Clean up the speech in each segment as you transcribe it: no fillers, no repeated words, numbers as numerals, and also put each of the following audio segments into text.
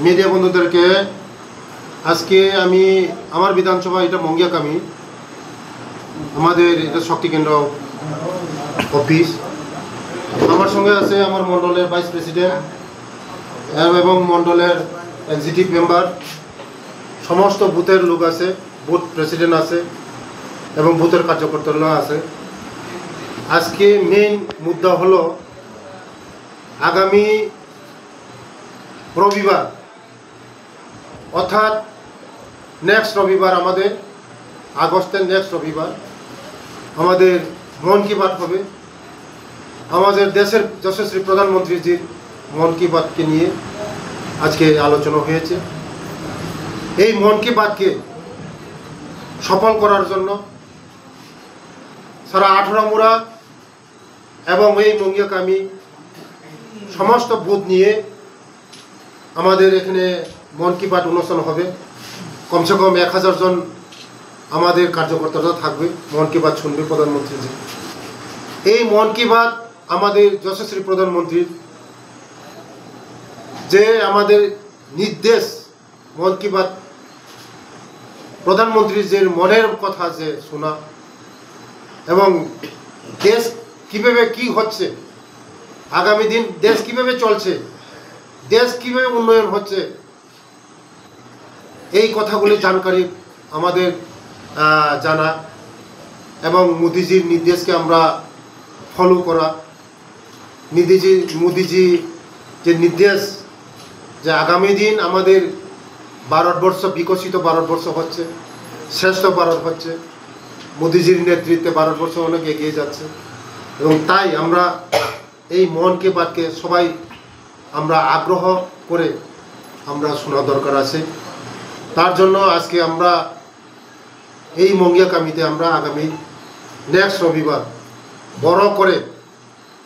Media বন্ধুদেরকে আজকে আমি আমার বিধানসভা এটা মঙ্গিয়াকামি, আমাদের এটা শক্তি কেন্দ্র অফিস। আমার সঙ্গে আছে আমার মণ্ডলের ভাইস প্রেসিডেন্ট এবং মণ্ডলের এক্সিকিউটিভ মেম্বার, সমস্ত বুথের লোক আছে, বুথ প্রেসিডেন্ট আছে এবং বুথের কার্যকর্তারা আছে। আজকে মেইন মুদ্রা হলো আগামী রবিবার অর্থাৎ নেক্সট রবিবার, আমাদের আগস্টের নেক্সট রবিবার আমাদের মন কি বাত হবে। আমাদের দেশের যশস্বী প্রধানমন্ত্রীজির মন কি বাতকে নিয়ে আজকে আলোচনা হয়েছে। এই মন কি বাতকে সফল করার জন্য সারা 18 মুড়া এবং এই মঙ্গিয়াকামি সমস্ত বুথ নিয়ে আমাদের এখানে মন কি বাত অনুষ্ঠান হবে। কমসে কম 1000 জন আমাদের কার্যকর্তারা থাকবে, মন কি বাত শুনবে প্রধানমন্ত্রীজি। এই মন কি বাত আমাদের যশস্বী প্রধানমন্ত্রীর যে আমাদের নির্দেশ, মন কি বাত প্রধানমন্ত্রীর যে মনের কথা যে শোনা এবং দেশ কীভাবে কি হচ্ছে, আগামী দিন দেশ কিভাবে চলছে, দেশ কিভাবে উন্নয়ন হচ্ছে, এই কথাগুলি জানকারি আমাদের জানা এবং মোদিজির নির্দেশকে আমরা ফলো করা। মোদিজি যে নির্দেশ যে আগামী দিন আমাদের ভারতবর্ষ বিকশিত ভারতবর্ষ হচ্ছে, শ্রেষ্ঠ ভারত হচ্ছে, মোদিজির নেতৃত্বে ভারতবর্ষ অনেক এগিয়ে যাচ্ছে। এবং তাই আমরা এই মন কি বাতকে সবাই আমরা আগ্রহ করে আমরা শোনা দরকার আছে। তার জন্য আজকে আমরা এই মঙ্গিয়াকামিতে আমরা আগামী নেক্সট রবিবার বড় করে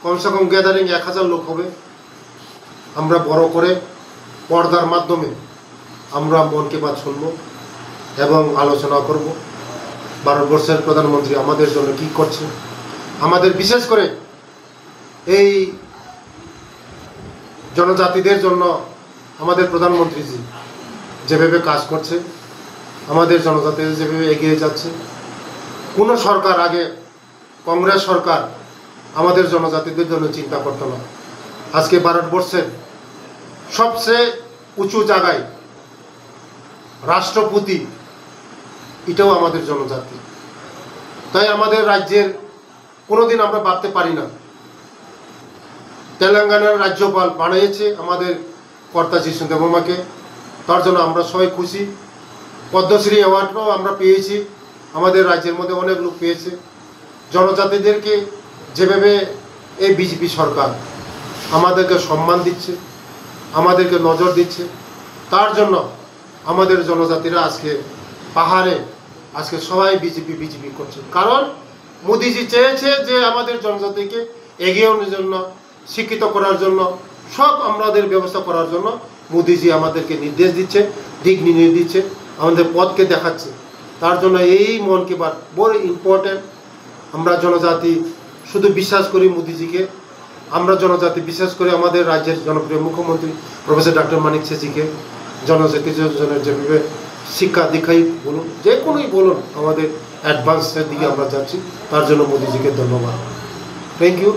কমসে কম গ্যাদারিং 1000 লোক হবে। আমরা বড় করে পর্দার মাধ্যমে আমরা মন কি বাত শুনব এবং আলোচনা করব ভারতবর্ষের প্রধানমন্ত্রী আমাদের জন্য কি করছে, আমাদের বিশেষ করে এই জনজাতিদের জন্য আমাদের প্রধানমন্ত্রীজি যেভাবে কাজ করছে, আমাদের জনজাতিদের যেভাবে এগিয়ে যাচ্ছে। কোনো সরকার আগে কংগ্রেস সরকার আমাদের জনজাতিদের জন্য চিন্তা করতো না। আজকে ভারতবর্ষের সবচেয়ে উঁচু জায়গায় রাষ্ট্রপতি এটাও আমাদের জনজাতি। তাই আমাদের রাজ্যের কোনোদিন আমরা ভাবতে পারি না। তেলেঙ্গানার রাজ্যপাল বানিয়েছে আমাদের কর্তা যিশু দেবমাকে, তার জন্য আমরা সবাই খুশি। পদ্মশ্রী অ্যাওয়ার্ডও আমরা পেয়েছি, আমাদের রাজ্যের মধ্যে অনেক লোক পেয়েছে। জনজাতিদেরকে যেভাবে এই বিজেপি সরকার আমাদেরকে সম্মান দিচ্ছে, আমাদেরকে নজর দিচ্ছে, তার জন্য আমাদের জনজাতিরা আজকে পাহাড়ে আজকে সবাই বিজেপি করছে। কারণ মোদিজি চেয়েছে যে আমাদের জনজাতিকে এগিয়ে আনার জন্য, শিক্ষিত করার জন্য, সব আমাদের ব্যবস্থা করার জন্য মোদিজি আমাদেরকে নির্দেশ দিচ্ছে, দিক নির্দেশ দিচ্ছে, আমাদের পথকে দেখাচ্ছে। তার জন্য এই মন কি বাত বড় ইম্পর্টেন্ট। আমরা জনজাতি শুধু বিশ্বাস করি মোদিজিকে, আমরা জনজাতি বিশেষ করে আমাদের রাজ্যের জনপ্রিয় মুখ্যমন্ত্রী প্রফেসর ডক্টর মানিক ছেত্রীকে, জনজাতি জনের যেভাবে শিক্ষা দীক্ষাই বলুন, যে কোনোই বলুন, আমাদের অ্যাডভান্সের দিকে আমরা যাচ্ছি। তার জন্য মোদিজিকে ধন্যবাদ। Thank you.